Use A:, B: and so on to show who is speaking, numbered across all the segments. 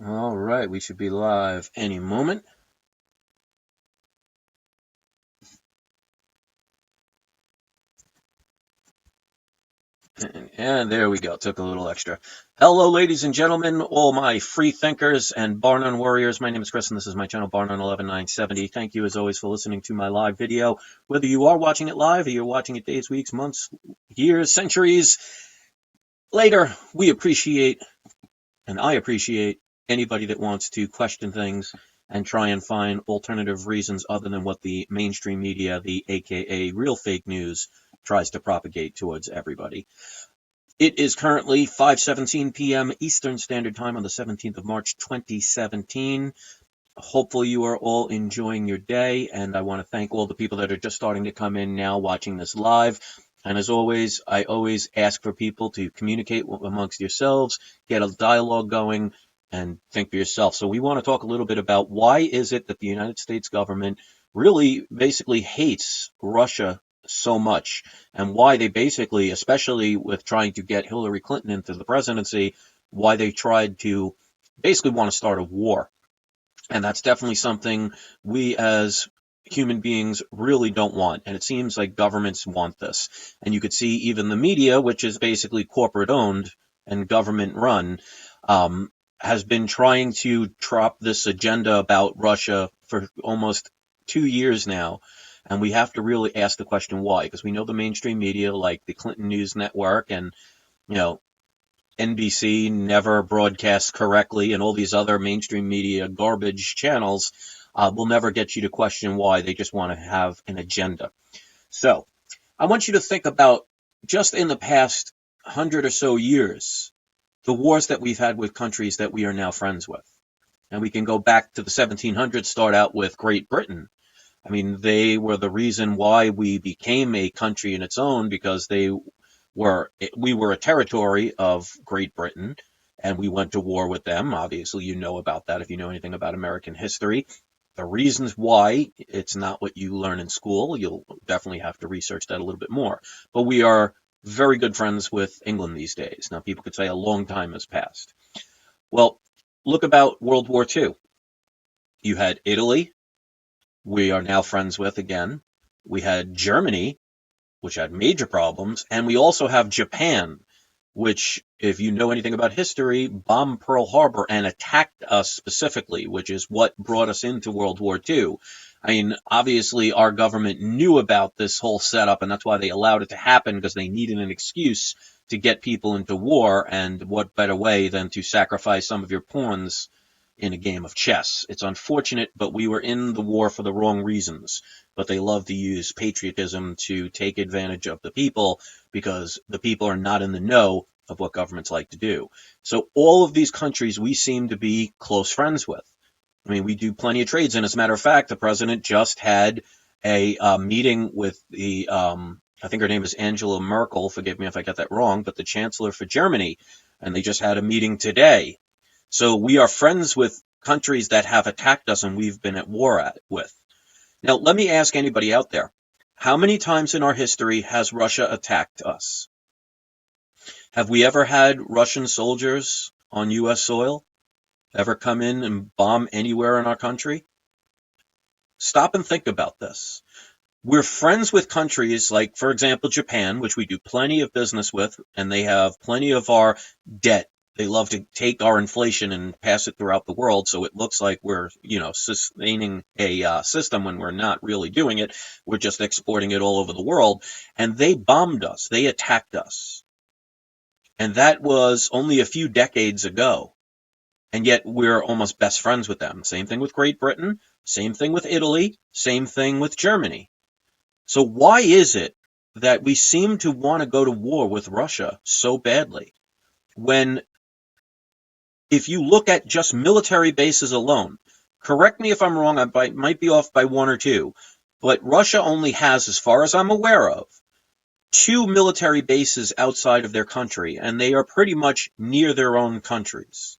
A: All right, we should be live any moment. And there we go. Took a little extra. Hello, ladies and gentlemen, all my free thinkers and Bar None warriors. My name is Chris, and this is my channel, Bar None 11970. Thank you, as always, for listening to my live video. Whether you are watching it live or you're watching it days, weeks, months, years, centuries later, we appreciate, and I appreciate, anybody that wants to question things and try and find alternative reasons other than what the mainstream media, the AKA real fake news, tries to propagate towards everybody. It is currently 5:17 p.m. Eastern Standard Time on the 17th of March, 2017. Hopefully you are all enjoying your day, and I want to thank all the people that are just starting to come in now watching this live. And as always, I always ask for people to communicate amongst yourselves, get a dialogue going, and think for yourself. So we want to talk a little bit about why is it that the United States government really basically hates Russia so much, and why they basically, especially with trying to get Hillary Clinton into the presidency, why they tried to basically want to start a war. And that's definitely something we as human beings really don't want. And it seems like governments want this. And you could see even the media, which is basically corporate owned and government run, has been trying to drop this agenda about Russia for almost 2 years now. And we have to really ask the question why, because we know the mainstream media, like the Clinton News Network and, you know, NBC never broadcasts correctly, and all these other mainstream media garbage channels will never get you to question why. They just want to have an agenda. So I want you to think about just in the past 100 or so years, the wars that we've had with countries that we are now friends with. And we can go back to the 1700s, start out with Great Britain. I mean, they were the reason why we became a country in its own, because we were a territory of Great Britain, and we went to war with them. Obviously, you know about that if you know anything about American history. The reasons why, it's not what you learn in school. You'll definitely have to research that a little bit more. But we are very good friends with England these days. Now, people could say a long time has passed. Well, look about World War II. You had Italy, we are now friends with again. We had Germany, which had major problems, and we also have Japan, which, if you know anything about history, bombed Pearl Harbor and attacked us specifically, which is what brought us into World War II. I mean, obviously, our government knew about this whole setup, and that's why they allowed it to happen, because they needed an excuse to get people into war, and what better way than to sacrifice some of your pawns in a game of chess. It's unfortunate, but we were in the war for the wrong reasons. But they love to use patriotism to take advantage of the people, because the people are not in the know of what governments like to do. So all of these countries we seem to be close friends with. I mean, we do plenty of trades. And as a matter of fact, the president just had a meeting with I think her name is Angela Merkel, forgive me if I get that wrong, but the chancellor for Germany. And they just had a meeting today. So we are friends with countries that have attacked us and we've been at war with. Now, let me ask anybody out there, how many times in our history has Russia attacked us? Have we ever had Russian soldiers on U.S. soil ever come in and bomb anywhere in our country? Stop and think about this. We're friends with countries like, for example, Japan, which we do plenty of business with, and they have plenty of our debt. They love to take our inflation and pass it throughout the world, so it looks like we're, sustaining a system when we're not really doing it. We're just exporting it all over the world. And they bombed us. They attacked us. And that was only a few decades ago. And yet we're almost best friends with them. Same thing with Great Britain. Same thing with Italy. Same thing with Germany. So why is it that we seem to want to go to war with Russia so badly, when if you look at just military bases alone, correct me if I'm wrong, I might be off by one or two, but Russia only has, as far as I'm aware of, two military bases outside of their country, and they are pretty much near their own countries.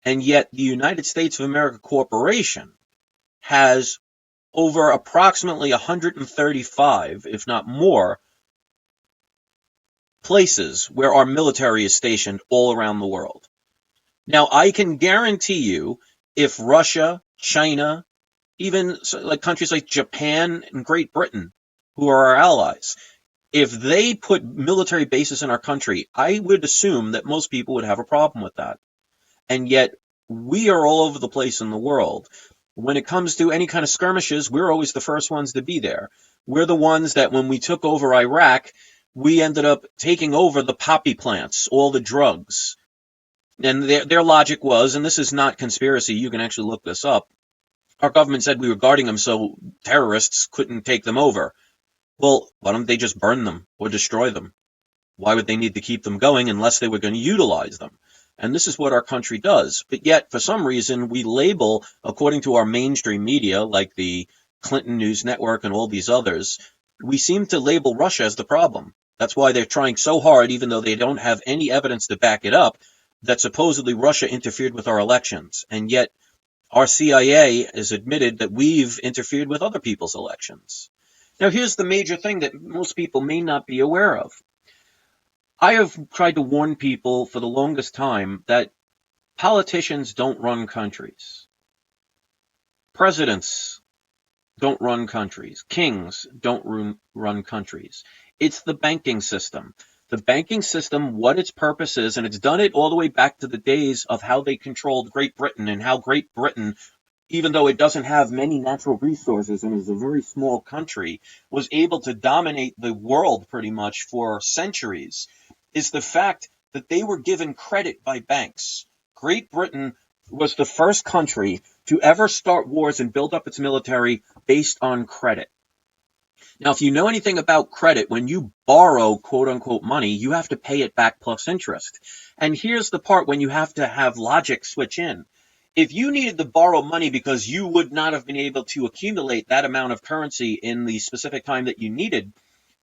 A: And yet the United States of America Corporation has over approximately 135, if not more, places where our military is stationed all around the world. Now, I can guarantee you, if Russia, China, even like countries like Japan and Great Britain, who are our allies, if they put military bases in our country, I would assume that most people would have a problem with that. And yet, we are all over the place in the world. When it comes to any kind of skirmishes, we're always the first ones to be there. We're the ones that when we took over Iraq, we ended up taking over the poppy plants, all the drugs. And their logic was, and this is not conspiracy, you can actually look this up, our government said we were guarding them so terrorists couldn't take them over. Well, why don't they just burn them or destroy them? Why would they need to keep them going unless they were going to utilize them? And this is what our country does. But yet, for some reason, we label, according to our mainstream media, like the Clinton News Network and all these others, we seem to label Russia as the problem. That's why they're trying so hard, even though they don't have any evidence to back it up, that supposedly Russia interfered with our elections. And yet, our CIA has admitted that we've interfered with other people's elections. Now, here's the major thing that most people may not be aware of. I have tried to warn people for the longest time that politicians don't run countries. Presidents don't run countries. Kings don't run countries. It's the banking system. The banking system, what its purpose is, and it's done it all the way back to the days of how they controlled Great Britain and how Great Britain, even though it doesn't have many natural resources and is a very small country, was able to dominate the world pretty much for centuries, is the fact that they were given credit by banks. Great Britain was the first country to ever start wars and build up its military based on credit. Now, if you know anything about credit, when you borrow quote unquote money, you have to pay it back plus interest. And here's the part when you have to have logic switch in. If you needed to borrow money because you would not have been able to accumulate that amount of currency in the specific time that you needed,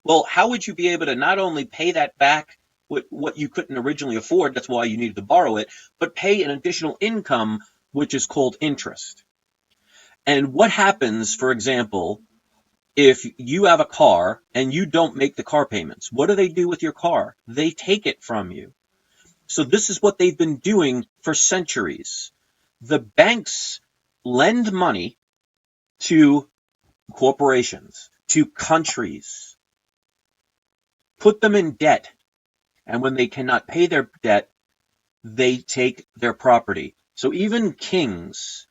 A: well, how would you be able to not only pay that back, what you couldn't originally afford, that's why you needed to borrow it, but pay an additional income, which is called interest? And what happens, for example, if you have a car and you don't make the car payments? What do they do with your car? They take it from you. So this is what they've been doing for centuries. The banks lend money to corporations, to countries, put them in debt, and when they cannot pay their debt, they take their property. So even kings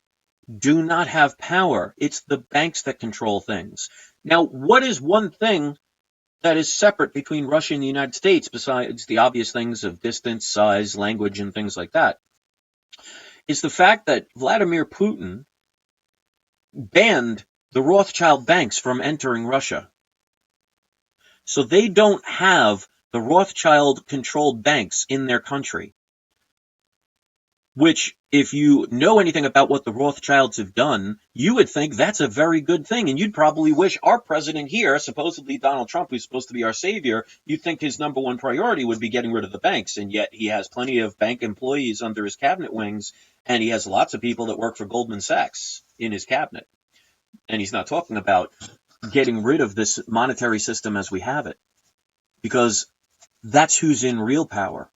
A: do not have power. It's the banks that control things. Now, what is one thing that is separate between Russia and the United States, besides the obvious things of distance, size, language, and things like that? Is the fact that Vladimir Putin banned the Rothschild banks from entering Russia. So they don't have the Rothschild-controlled banks in their country. Which, if you know anything about what the Rothschilds have done, you would think that's a very good thing. And you'd probably wish our president here, supposedly Donald Trump, who's supposed to be our savior, you'd think his number one priority would be getting rid of the banks. And yet he has plenty of bank employees under his cabinet wings, and he has lots of people that work for Goldman Sachs in his cabinet. And he's not talking about getting rid of this monetary system as we have it, because that's who's in real power.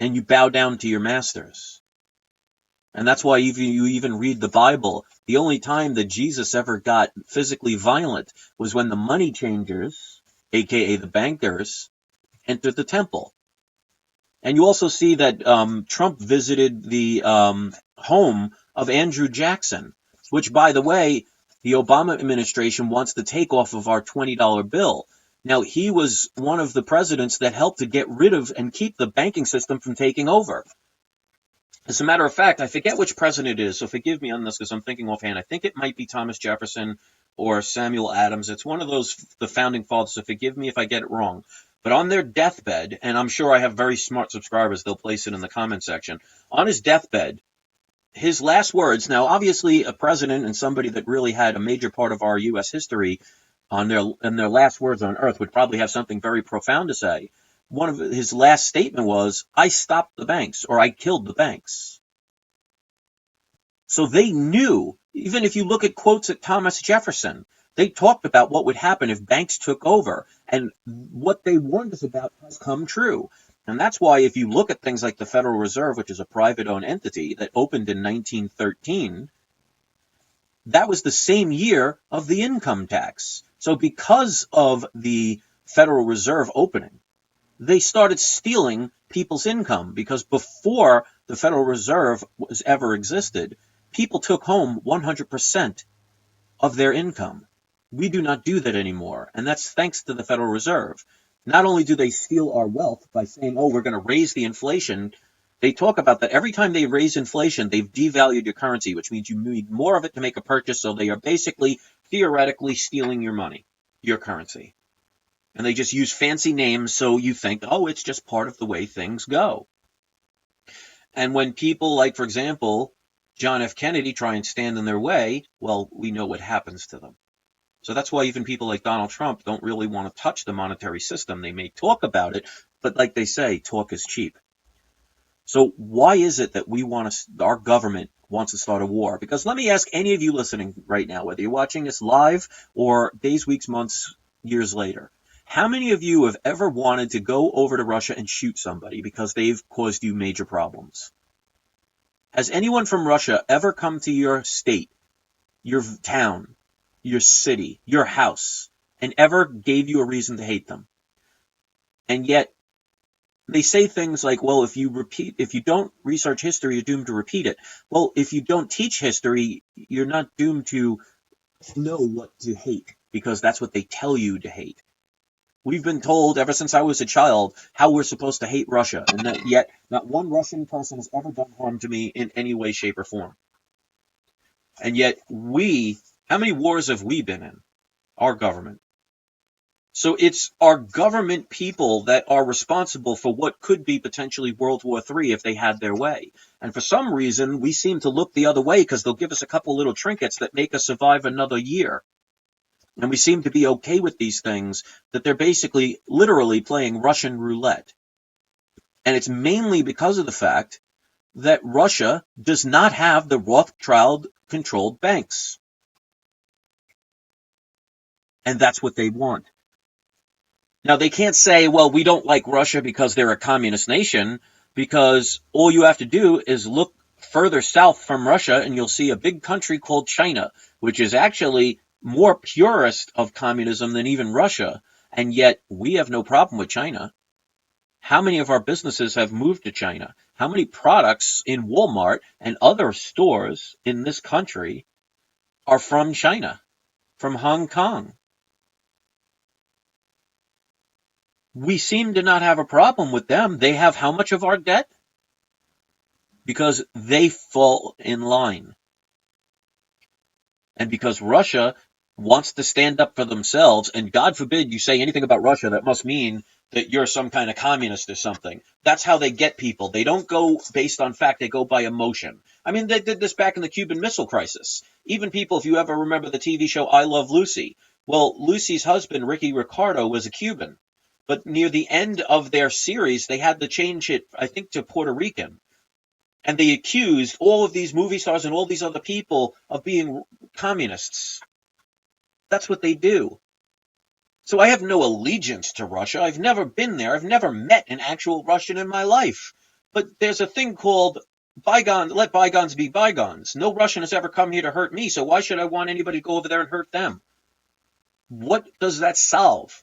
A: And you bow down to your masters. And that's why you even read the Bible. The only time that Jesus ever got physically violent was when the money changers, aka the bankers, entered the temple. And you also see that Trump visited the home of Andrew Jackson, which, by the way, the Obama administration wants to take off of our $20 bill. Now, he was one of the presidents that helped to get rid of and keep the banking system from taking over. As a matter of fact, I forget which president it is, so forgive me on this because I'm thinking offhand. I think it might be Thomas Jefferson or Samuel Adams. It's one of those, the founding fathers, so forgive me if I get it wrong. But on their deathbed, and I'm sure I have very smart subscribers, they'll place it in the comment section. On his deathbed, his last words, now obviously a president and somebody that really had a major part of our U.S. history in their last words on earth would probably have something very profound to say. One of his last statement was, "I stopped the banks," or "I killed the banks." So they knew, even if you look at quotes at Thomas Jefferson, they talked about what would happen if banks took over, and what they warned us about has come true. And that's why if you look at things like the Federal Reserve, which is a private-owned entity that opened in 1913, that was the same year of the income tax. So because of the Federal Reserve opening, they started stealing people's income, because before the Federal Reserve was ever existed, people took home 100% of their income. We do not do that anymore, and that's thanks to the Federal Reserve. Not only do they steal our wealth by saying, oh, we're going to raise the inflation, they talk about that every time they raise inflation, they've devalued your currency, which means you need more of it to make a purchase, so they are basically theoretically stealing your money, your currency. And they just use fancy names so you think, oh, it's just part of the way things go. And when people like, for example, John F. Kennedy try and stand in their way, well, we know what happens to them. So that's why even people like Donald Trump don't really want to touch the monetary system. They may talk about it, but like they say, talk is cheap. So why is it that our government wants to start a war? Because let me ask any of you listening right now, whether you're watching this live or days, weeks, months, years later, how many of you have ever wanted to go over to Russia and shoot somebody because they've caused you major problems? Has anyone from Russia ever come to your state, your town, your city, your house, and ever gave you a reason to hate them? And yet, they say things like, well, if you don't research history, you're doomed to repeat it. Well, if you don't teach history, you're not doomed to know what to hate, because that's what they tell you to hate. We've been told ever since I was a child how we're supposed to hate Russia, and that yet not one Russian person has ever done harm to me in any way, shape, or form. And yet how many wars have we been in? Our government. So it's our government people that are responsible for what could be potentially World War III if they had their way. And for some reason, we seem to look the other way because they'll give us a couple little trinkets that make us survive another year. And we seem to be okay with these things, that they're basically literally playing Russian roulette. And it's mainly because of the fact that Russia does not have the Rothschild-controlled banks. And that's what they want. Now, they can't say, well, we don't like Russia because they're a communist nation, because all you have to do is look further south from Russia and you'll see a big country called China, which is actually more purist of communism than even Russia, and yet we have no problem with China. How many of our businesses have moved to China? How many products in Walmart and other stores in this country are from China, from Hong Kong? We seem to not have a problem with them. They have how much of our debt? Because they fall in line. And because Russia wants to stand up for themselves, and God forbid you say anything about Russia, that must mean that you're some kind of communist or something. That's how they get people. They don't go based on fact, they go by emotion. I mean, they did this back in the Cuban Missile Crisis. Even people, if you ever remember the TV show I Love Lucy, well, Lucy's husband, Ricky Ricardo, was a Cuban. But near the end of their series, they had to change it, I think, to Puerto Rican. And they accused all of these movie stars and all these other people of being communists. That's what they do. So I have no allegiance to Russia. I've never been there. I've never met an actual Russian in my life. But there's a thing called let bygones be bygones. No Russian has ever come here to hurt me, so why should I want anybody to go over there and hurt them? What does that solve,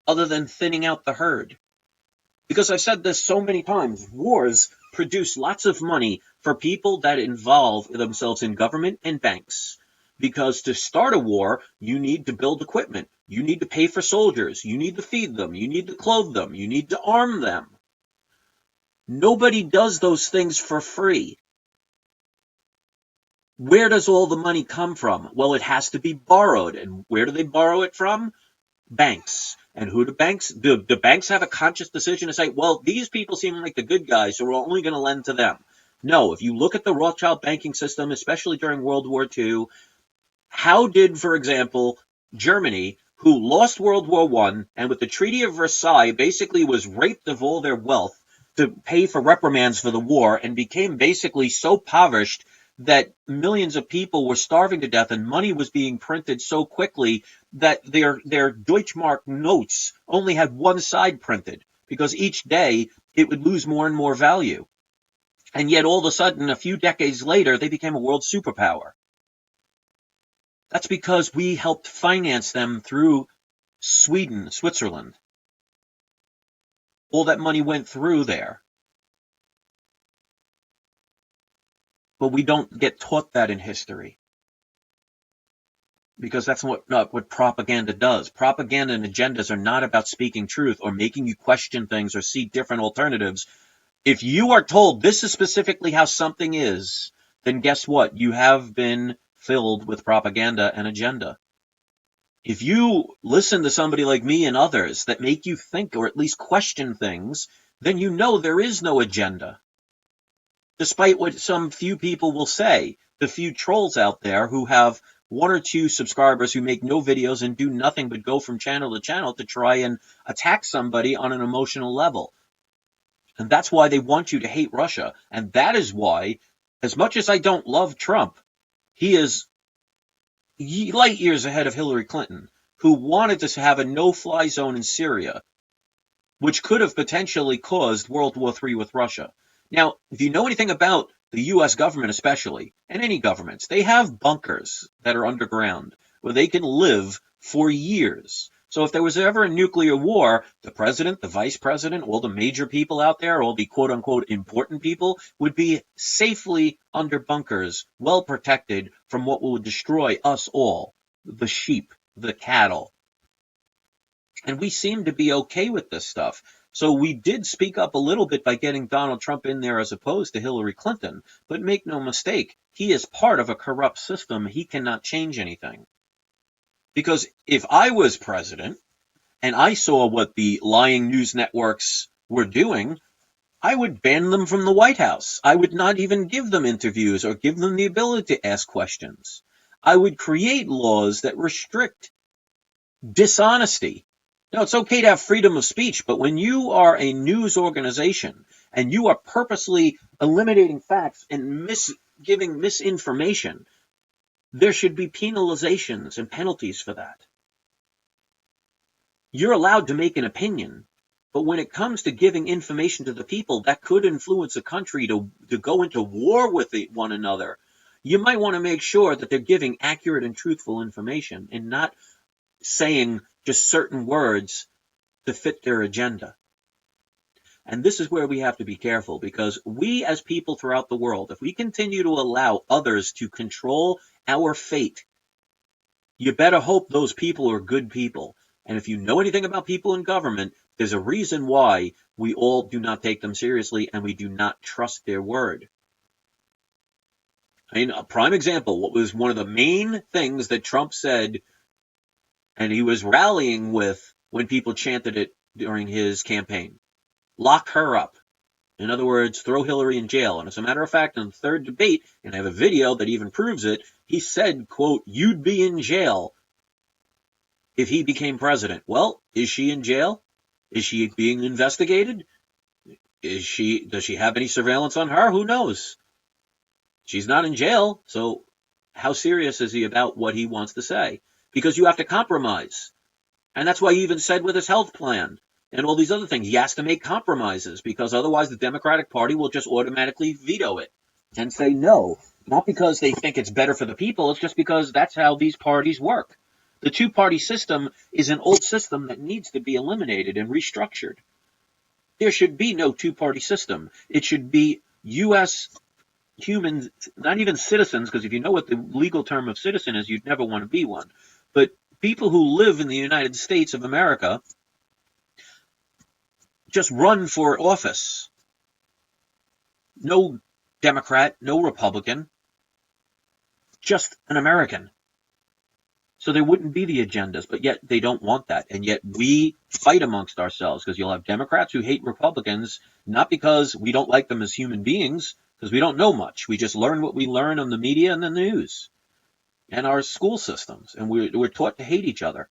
A: other than thinning out the herd? Because I've said this so many times, wars produce lots of money for people that involve themselves in government and banks. Because to start a war, you need to build equipment. You need to pay for soldiers. You need to feed them. You need to clothe them. You need to arm them. Nobody does those things for free. Where does all the money come from? Well, it has to be borrowed. And where do they borrow it from? Banks. And who do banks? Do banks have a conscious decision to say, well, these people seem like the good guys, so we're only going to lend to them? No, if you look at the Rothschild banking system, especially during World War II, how did, for example, Germany, who lost World War I, and with the Treaty of Versailles basically was raped of all their wealth to pay for reprimands for the war, and became basically so impoverished that millions of people were starving to death and money was being printed so quickly that their Deutschmark notes only had one side printed, because each day it would lose more and more value. And yet all of a sudden, a few decades later, they became a world superpower. That's because we helped finance them through Sweden, Switzerland. All that money went through there. But we don't get taught that in history, because that's what propaganda does. Propaganda and agendas are not about speaking truth or making you question things or see different alternatives. If you are told this is specifically how something is, then guess what? You have been filled with propaganda and agenda. If you listen to somebody like me and others that make you think or at least question things, then you know there is no agenda. Despite what some few people will say, the few trolls out there who have 1 or 2 subscribers who make no videos and do nothing but go from channel to channel to try and attack somebody on an emotional level. And that's why they want you to hate Russia. And that is why, as much as I don't love Trump, he is light years ahead of Hillary Clinton, who wanted to have a no-fly zone in Syria, which could have potentially caused World War III with Russia. Now, if you know anything about the U.S. government especially, and any governments, they have bunkers that are underground where they can live for years. So if there was ever a nuclear war, the president, the vice president, all the major people out there, all the quote-unquote important people, would be safely under bunkers, well protected from what would destroy us all, the sheep, the cattle. And we seem to be okay with this stuff. So we did speak up a little bit by getting Donald Trump in there as opposed to Hillary Clinton. But make no mistake, he is part of a corrupt system. He cannot change anything. Because if I was president and I saw what the lying news networks were doing, I would ban them from the White House. I would not even give them interviews or give them the ability to ask questions. I would create laws that restrict dishonesty. Now, it's okay to have freedom of speech, but when you are a news organization and you are purposely eliminating facts and giving misinformation, there should be penalizations and penalties for that. You're allowed to make an opinion, but when it comes to giving information to the people that could influence a country to go into war with one another, you might want to make sure that they're giving accurate and truthful information and not saying just certain words to fit their agenda. And this is where we have to be careful, because we as people throughout the world, if we continue to allow others to control our fate, you better hope those people are good people. And if you know anything about people in government, there's a reason why we all do not take them seriously and we do not trust their word. I mean, a prime example, what was one of the main things that Trump said, and he was rallying with when people chanted it during his campaign: lock her up. In other words, throw Hillary in jail. And as a matter of fact, in the third debate, and I have a video that even proves it, he said, quote, "You'd be in jail if he became president." Well, is she in jail? Is she being investigated? Does she have any surveillance on her? Who knows? She's not in jail, so how serious is he about what he wants to say? Because you have to compromise. And that's why he even said with his health plan and all these other things, he has to make compromises, because otherwise the Democratic Party will just automatically veto it and say no. Not because they think it's better for the people, it's just because that's how these parties work. The two-party system is an old system that needs to be eliminated and restructured. There should be no two-party system. It should be U.S. humans, not even citizens, because if you know what the legal term of citizen is, you'd never want to be one. But people who live in the United States of America just run for office. No Democrat, no Republican, just an American. So there wouldn't be the agendas, but yet they don't want that. And yet we fight amongst ourselves, because you'll have Democrats who hate Republicans, not because we don't like them as human beings, because we don't know much. We just learn what we learn on the media and the news and our school systems, and we're taught to hate each other.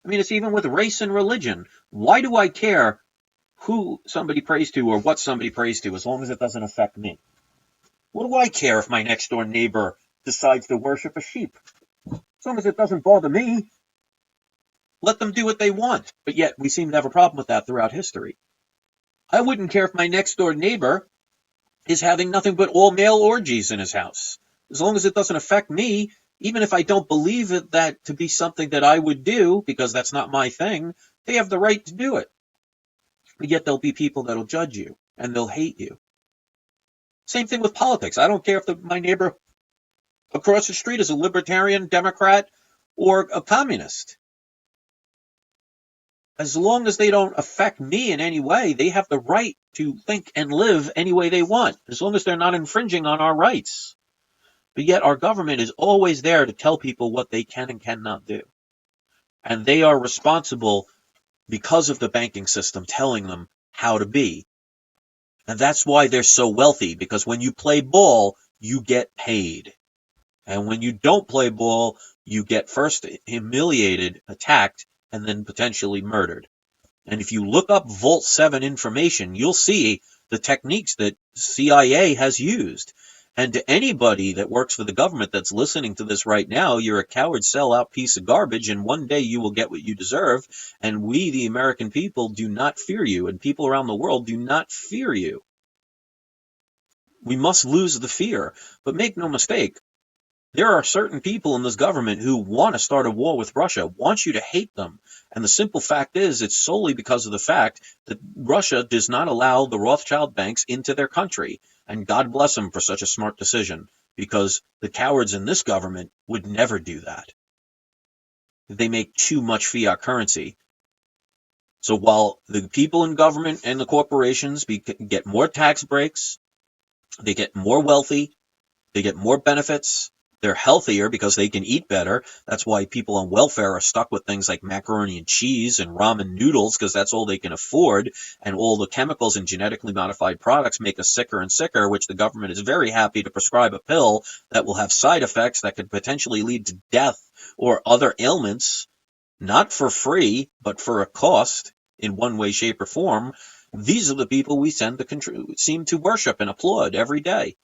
A: I mean, it's even with race and religion. Why do I care who somebody prays to or what somebody prays to, as long as it doesn't affect me? What do I care if my next door neighbor decides to worship a sheep? As long as it doesn't bother me. Let them do what they want. But yet we seem to have a problem with that throughout history. I wouldn't care if my next door neighbor is having nothing but all male orgies in his house. As long as it doesn't affect me, even if I don't believe that to be something that I would do, because that's not my thing, they have the right to do it. But yet there'll be people that'll judge you and they'll hate you. Same thing with politics. I don't care if my neighbor across the street is a libertarian, Democrat, or a communist. As long as they don't affect me in any way, they have the right to think and live any way they want, as long as they're not infringing on our rights. But yet our government is always there to tell people what they can and cannot do. And they are responsible because of the banking system telling them how to be. And that's why they're so wealthy, because when you play ball, you get paid. And when you don't play ball, you get first humiliated, attacked, and then potentially murdered. And if you look up Vault 7 information, you'll see the techniques that CIA has used. And to anybody that works for the government that's listening to this right now, you're a coward, sellout piece of garbage, and one day you will get what you deserve. And we, the American people, do not fear you, and people around the world do not fear you. We must lose the fear. But make no mistake, there are certain people in this government who want to start a war with Russia, want you to hate them. And the simple fact is, it's solely because of the fact that Russia does not allow the Rothschild banks into their country. And God bless them for such a smart decision, because the cowards in this government would never do that. They make too much fiat currency. So while the people in government and the corporations get more tax breaks, they get more wealthy, they get more benefits, they're healthier because they can eat better. That's why people on welfare are stuck with things like macaroni and cheese and ramen noodles, because that's all they can afford. And all the chemicals in genetically modified products make us sicker and sicker, which the government is very happy to prescribe a pill that will have side effects that could potentially lead to death or other ailments, not for free, but for a cost in one way, shape, or form. These are the people we seem to worship and applaud every day.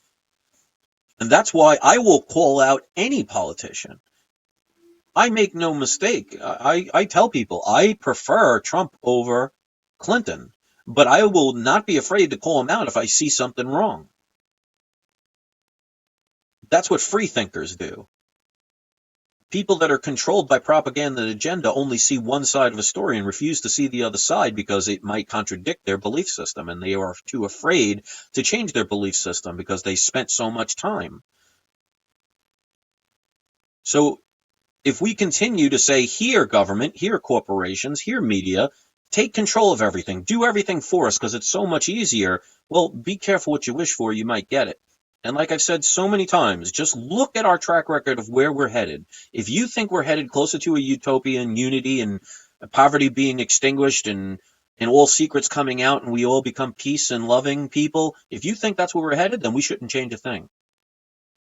A: And that's why I will call out any politician. I make no mistake. I tell people I prefer Trump over Clinton, but I will not be afraid to call him out if I see something wrong. That's what free thinkers do. People that are controlled by propaganda and agenda only see one side of a story and refuse to see the other side because it might contradict their belief system, and they are too afraid to change their belief system because they spent so much time. So if we continue to say, here government, here corporations, here media, take control of everything, do everything for us because it's so much easier, well, be careful what you wish for, you might get it. And like I've said so many times, just look at our track record of where we're headed. If you think we're headed closer to a utopian unity and poverty being extinguished and all secrets coming out and we all become peace and loving people, if you think that's where we're headed, then we shouldn't change a thing.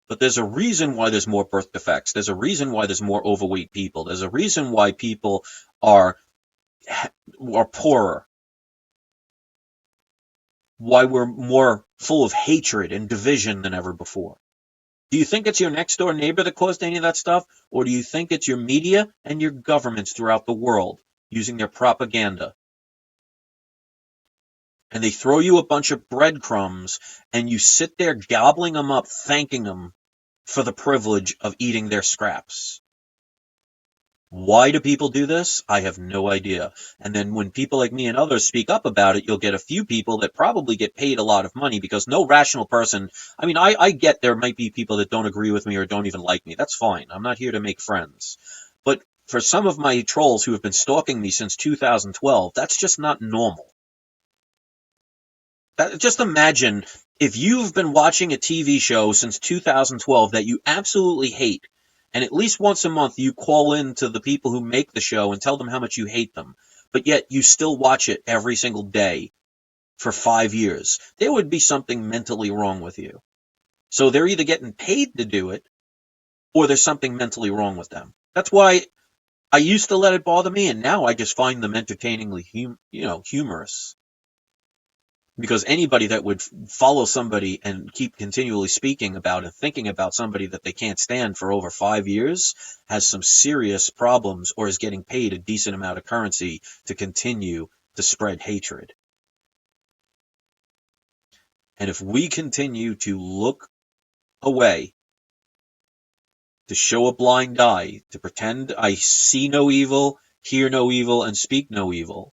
A: But there's a reason why there's more birth defects. There's a reason why there's more overweight people. There's a reason why people are poorer. Why we're more full of hatred and division than ever before. Do you think it's your next door neighbor that caused any of that stuff? Or do you think it's your media and your governments throughout the world using their propaganda? And they throw you a bunch of breadcrumbs and you sit there gobbling them up, thanking them for the privilege of eating their scraps. Why do people do this? I have no idea. And then when people like me and others speak up about it, you'll get a few people that probably get paid a lot of money, because no rational person, I mean, I get there might be people that don't agree with me or don't even like me. That's fine. I'm not here to make friends. But for some of my trolls who have been stalking me since 2012, that's just not normal. Just imagine if you've been watching a TV show since 2012 that you absolutely hate, and at least once a month you call in to the people who make the show and tell them how much you hate them, but yet you still watch it every single day for 5 years. There would be something mentally wrong with you. So they're either getting paid to do it, or there's something mentally wrong with them. That's why I used to let it bother me, and now I just find them entertainingly humorous. Because anybody that would follow somebody and keep continually speaking about and thinking about somebody that they can't stand for over 5 years has some serious problems or is getting paid a decent amount of currency to continue to spread hatred. And if we continue to look away, to show a blind eye, to pretend I see no evil, hear no evil, and speak no evil,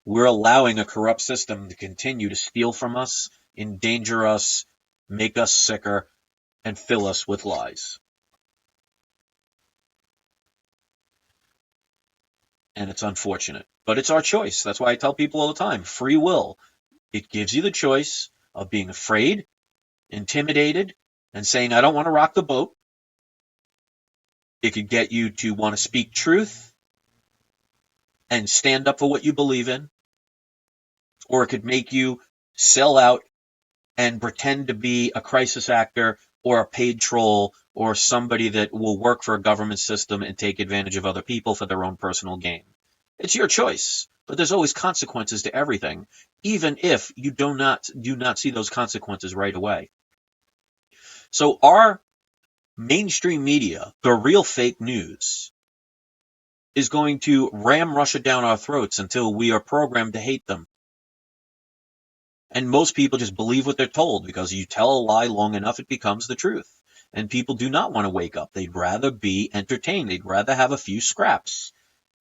A: we're allowing a corrupt system to continue to steal from us, endanger us, make us sicker, and fill us with lies. And it's unfortunate, but it's our choice. That's why I tell people all the time, free will. It gives you the choice of being afraid, intimidated, and saying, I don't want to rock the boat. It could get you to want to speak truth and stand up for what you believe in, or it could make you sell out and pretend to be a crisis actor or a paid troll or somebody that will work for a government system and take advantage of other people for their own personal gain. It's your choice, but there's always consequences to everything, even if you do not see those consequences right away. So our mainstream media, the real fake news, is going to ram Russia down our throats until we are programmed to hate them. And most people just believe what they're told because you tell a lie long enough, it becomes the truth. And people do not want to wake up. They'd rather be entertained. They'd rather have a few scraps.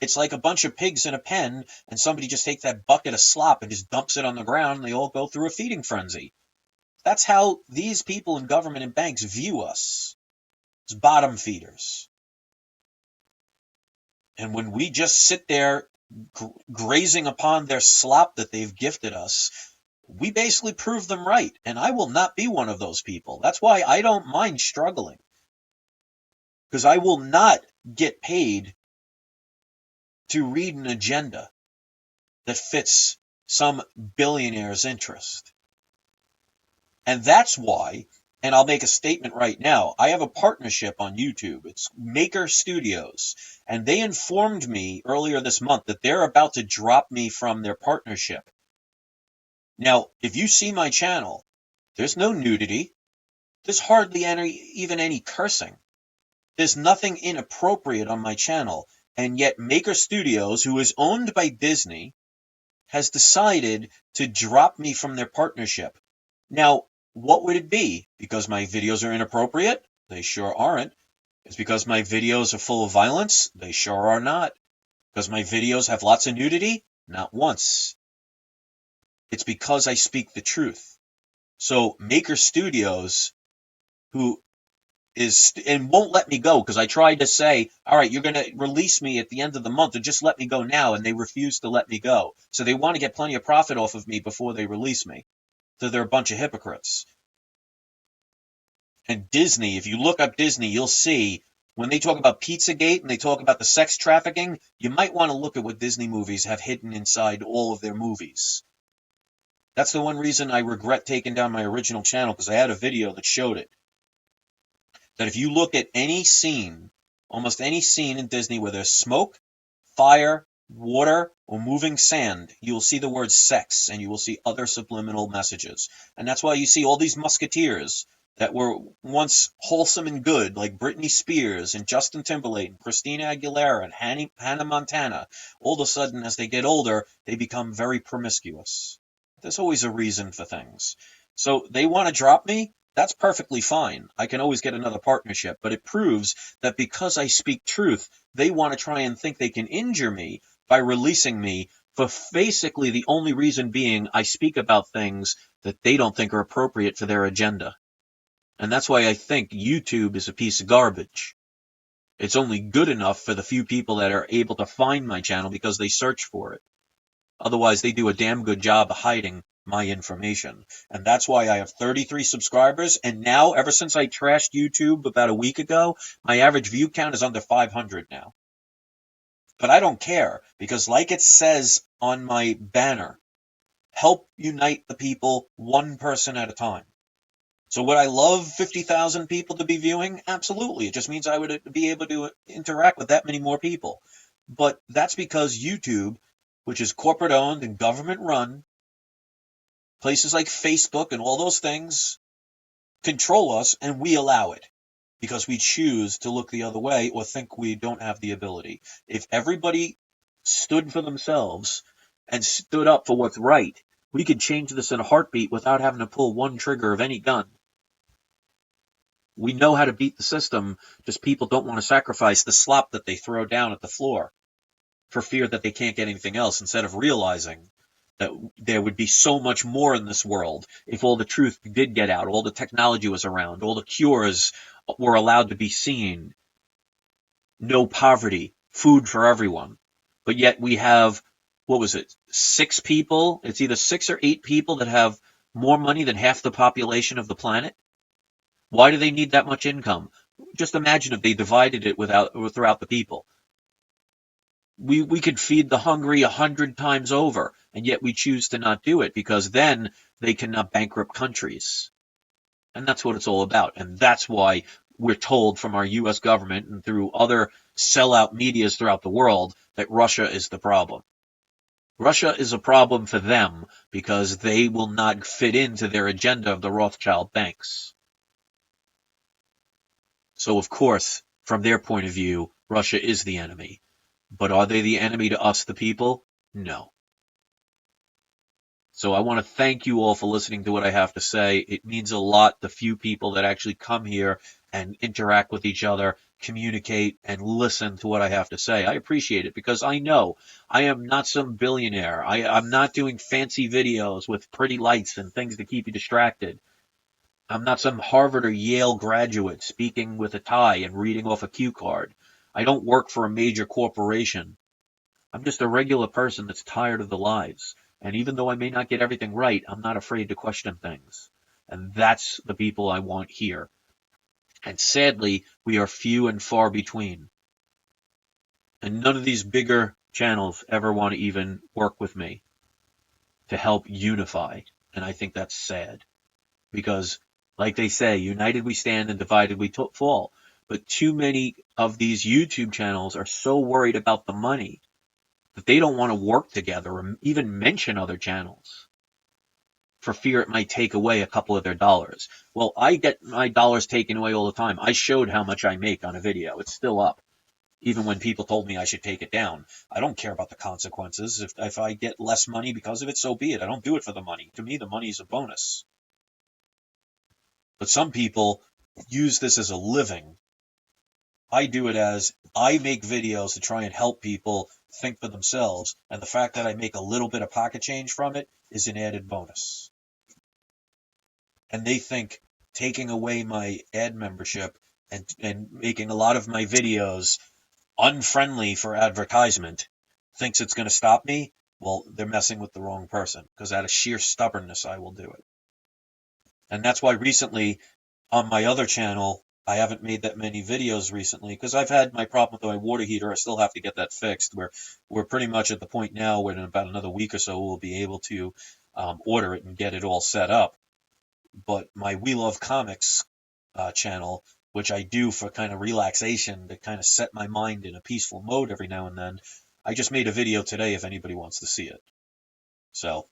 A: It's like a bunch of pigs in a pen and somebody just takes that bucket of slop and just dumps it on the ground and they all go through a feeding frenzy. That's how these people in government and banks view us. It's bottom feeders. And when we just sit there grazing upon their slop that they've gifted us, we basically prove them right. And I will not be one of those people. That's why I don't mind struggling. Because I will not get paid to read an agenda that fits some billionaire's interest. And that's why, and I'll make a statement right now, I have a partnership on YouTube. It's Maker Studios. And they informed me earlier this month that they're about to drop me from their partnership. Now, if you see my channel, there's no nudity. There's hardly even any cursing. There's nothing inappropriate on my channel. And yet Maker Studios, who is owned by Disney, has decided to drop me from their partnership. Now, what would it be? Because my videos are inappropriate? They sure aren't. It's because my videos are full of violence? They sure are not. Because my videos have lots of nudity? Not once. It's because I speak the truth. So Maker Studios, who is and won't let me go, because I tried to say, all right, you're going to release me at the end of the month, or just let me go now, and they refuse to let me go. So they want to get plenty of profit off of me before they release me. So they're a bunch of hypocrites. And Disney, if you look up Disney, you'll see when they talk about Pizzagate and they talk about the sex trafficking, you might want to look at what Disney movies have hidden inside all of their movies. That's the one reason I regret taking down my original channel, because I had a video that showed it. That if you look at any scene, almost any scene in Disney where there's smoke, fire, water, or moving sand, you will see the word sex, and you will see other subliminal messages. And that's why you see all these musketeers that were once wholesome and good, like Britney Spears and Justin Timberlake and Christina Aguilera and Hannah Montana. All of a sudden, as they get older, they become very promiscuous. There's always a reason for things. So they want to drop me? That's perfectly fine. I can always get another partnership, but it proves that because I speak truth, they want to try and think they can injure me by releasing me for basically the only reason being I speak about things that they don't think are appropriate for their agenda. And that's why I think YouTube is a piece of garbage. It's only good enough for the few people that are able to find my channel because they search for it. Otherwise, they do a damn good job of hiding my information. And that's why I have 33 subscribers. And now, ever since I trashed YouTube about a week ago, my average view count is under 500 now. But I don't care, because like it says on my banner, help unite the people one person at a time. So would I love 50,000 people to be viewing? Absolutely. It just means I would be able to interact with that many more people. But that's because YouTube, which is corporate owned and government run, Places like Facebook and all those things control us, and we allow it because we choose to look the other way or think we don't have the ability. If everybody stood for themselves and stood up for what's right, we could change this in a heartbeat without having to pull one trigger of any gun. We know how to beat the system, just people don't want to sacrifice the slop that they throw down at the floor for fear that they can't get anything else, instead of realizing that there would be so much more in this world if all the truth did get out, all the technology was around, all the cures were allowed to be seen, no poverty, food for everyone. But yet we have, what was it, 6 people? It's either 6 or 8 people that have more money than half the population of the planet. Why do they need that much income? Just imagine if they divided it throughout the people. We could feed the hungry 100 times over, and yet we choose to not do it because then they cannot bankrupt countries. And that's what it's all about. And that's why we're told from our U.S. government and through other sellout medias throughout the world that Russia is the problem. Russia is a problem for them because they will not fit into their agenda of the Rothschild banks. So, of course, from their point of view, Russia is the enemy. But are they the enemy to us, the people? No. So I want to thank you all for listening to what I have to say. It means a lot, the few people that actually come here and interact with each other, communicate, and listen to what I have to say. I appreciate it because I know I am not some billionaire. I'm not doing fancy videos with pretty lights and things to keep you distracted. I'm not some Harvard or Yale graduate speaking with a tie and reading off a cue card. I don't work for a major corporation. I'm just a regular person that's tired of the lies. And even though I may not get everything right, I'm not afraid to question things. And that's the people I want here. And sadly, we are few and far between. And none of these bigger channels ever want to even work with me to help unify. And I think that's sad. Because, like they say, united we stand and divided we fall. But too many of these YouTube channels are so worried about the money that they don't want to work together or even mention other channels for fear it might take away a couple of their dollars. Well, I get my dollars taken away all the time. I showed how much I make on a video. It's still up, even when people told me I should take it down. I don't care about the consequences. If I get less money because of it, so be it. I don't do it for the money. To me, the money is a bonus. But some people use this as a living. I do it as I make videos to try and help people think for themselves, and the fact that I make a little bit of pocket change from it is an added bonus. And they think taking away my ad membership and making a lot of my videos unfriendly for advertisement thinks it's going to stop me. Well, they're messing with the wrong person, because out of sheer stubbornness, I will do it. And that's why recently on my other channel, I haven't made that many videos recently because I've had my problem with my water heater. I still have to get that fixed. We're pretty much at the point now where in about another week or so we'll be able to order it and get it all set up. But my We Love Comics channel, which I do for kind of relaxation to kind of set my mind in a peaceful mode every now and then, I just made a video today if anybody wants to see it. So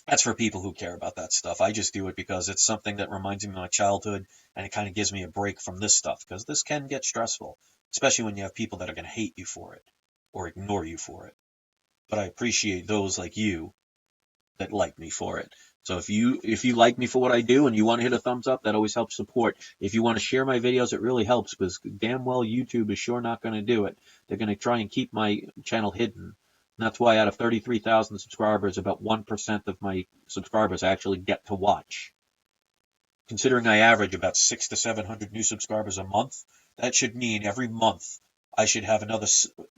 A: that's for people who care about that stuff. I just do it because it's something that reminds me of my childhood, and it kind of gives me a break from this stuff, because this can get stressful, especially when you have people that are going to hate you for it or ignore you for it. But I appreciate those like you that like me for it. So if you like me for what I do and you want to hit a thumbs up, that always helps support. If you want to share my videos, it really helps, because damn well YouTube is sure not going to do it. They're going to try and keep my channel hidden. And that's why out of 33,000 subscribers, about 1% of my subscribers actually get to watch. Considering I average about 600 to 700 new subscribers a month, that should mean every month I should have another,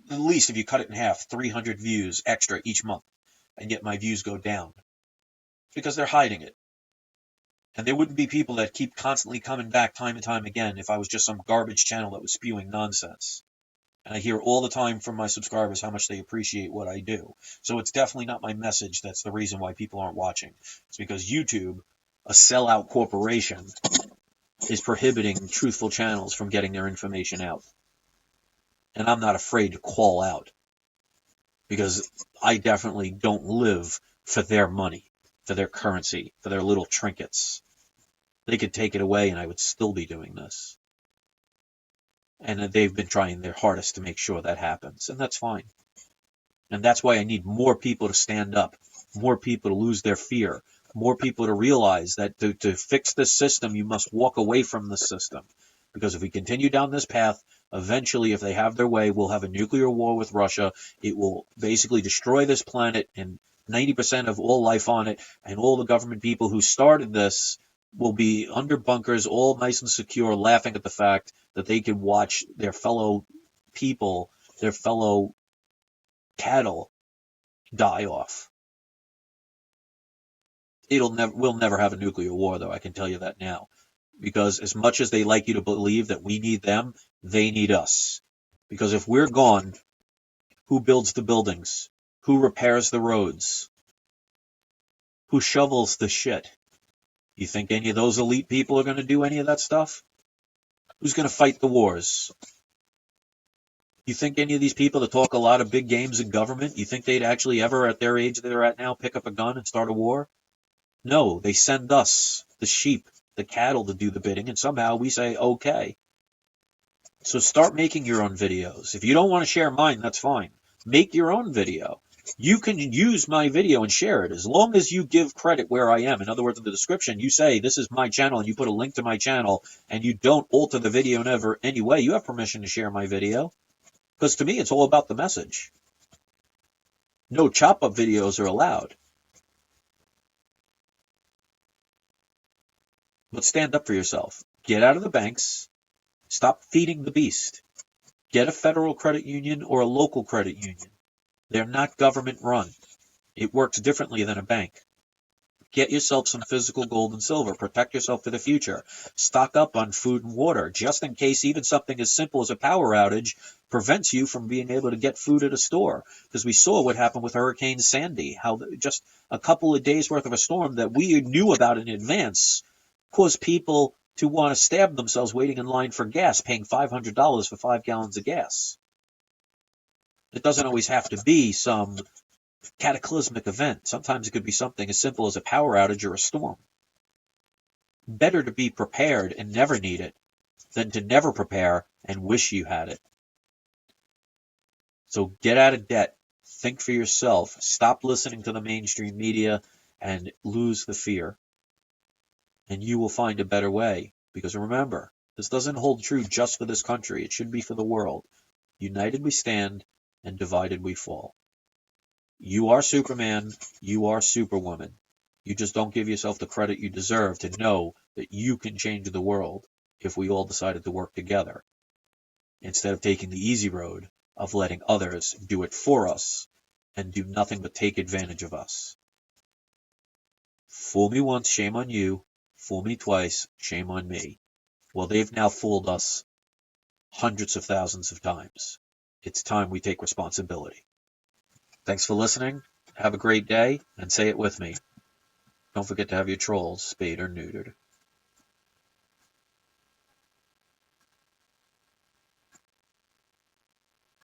A: at least if you cut it in half, 300 views extra each month, and yet my views go down. Because they're hiding it. And there wouldn't be people that keep constantly coming back time and time again if I was just some garbage channel that was spewing nonsense. And I hear all the time from my subscribers how much they appreciate what I do. So it's definitely not my message that's the reason why people aren't watching. It's because YouTube, a sellout corporation, is prohibiting truthful channels from getting their information out. And I'm not afraid to call out, because I definitely don't live for their money. for their currency, for their little trinkets. They could take it away and I would still be doing this. And they've been trying their hardest to make sure that happens, and that's fine. And that's why I need more people to stand up, more people to lose their fear, more people to realize that to fix this system, you must walk away from the system. Because if we continue down this path, eventually, if they have their way, we'll have a nuclear war with Russia. It will basically destroy this planet and 90% of all life on it, and all the government people who started this will be under bunkers, all nice and secure, laughing at the fact that they can watch their fellow people, their fellow cattle die off. We'll never have a nuclear war, though, I can tell you that now. Because as much as they like you to believe that we need them, they need us. Because if we're gone, who builds the buildings? Who repairs the roads? Who shovels the shit? You think any of those elite people are going to do any of that stuff? Who's going to fight the wars? You think any of these people that talk a lot of big games in government, you think they'd actually ever, at their age they're at now, pick up a gun and start a war? No, they send us, the sheep, the cattle, to do the bidding, and somehow we say, okay. So start making your own videos. If you don't want to share mine, that's fine. Make your own video. You can use my video and share it as long as you give credit where I am. In other words, in the description, you say, this is my channel, and you put a link to my channel, and you don't alter the video in any way. You have permission to share my video. Because to me, it's all about the message. No chop-up videos are allowed. But stand up for yourself. Get out of the banks. Stop feeding the beast. Get a federal credit union or a local credit union. They're not government run. It works differently than a bank. Get yourself some physical gold and silver. Protect yourself for the future. Stock up on food and water, just in case even something as simple as a power outage prevents you from being able to get food at a store. Because we saw what happened with Hurricane Sandy, how just a couple of days worth of a storm that we knew about in advance caused people to want to stab themselves waiting in line for gas, paying $500 for 5 gallons of gas. It doesn't always have to be some cataclysmic event. Sometimes it could be something as simple as a power outage or a storm. Better to be prepared and never need it than to never prepare and wish you had it. So get out of debt. Think for yourself. Stop listening to the mainstream media and lose the fear. And you will find a better way. Because remember, this doesn't hold true just for this country. It should be for the world. United we stand, and divided we fall. You are Superman. You are Superwoman. You just don't give yourself the credit you deserve to know that you can change the world if we all decided to work together, instead of taking the easy road of letting others do it for us and do nothing but take advantage of us. Fool me once, shame on you. Fool me twice, shame on me. Well, they've now fooled us hundreds of thousands of times. It's time we take responsibility. Thanks for listening. Have a great day, and say it with me. Don't forget to have your trolls spayed or neutered.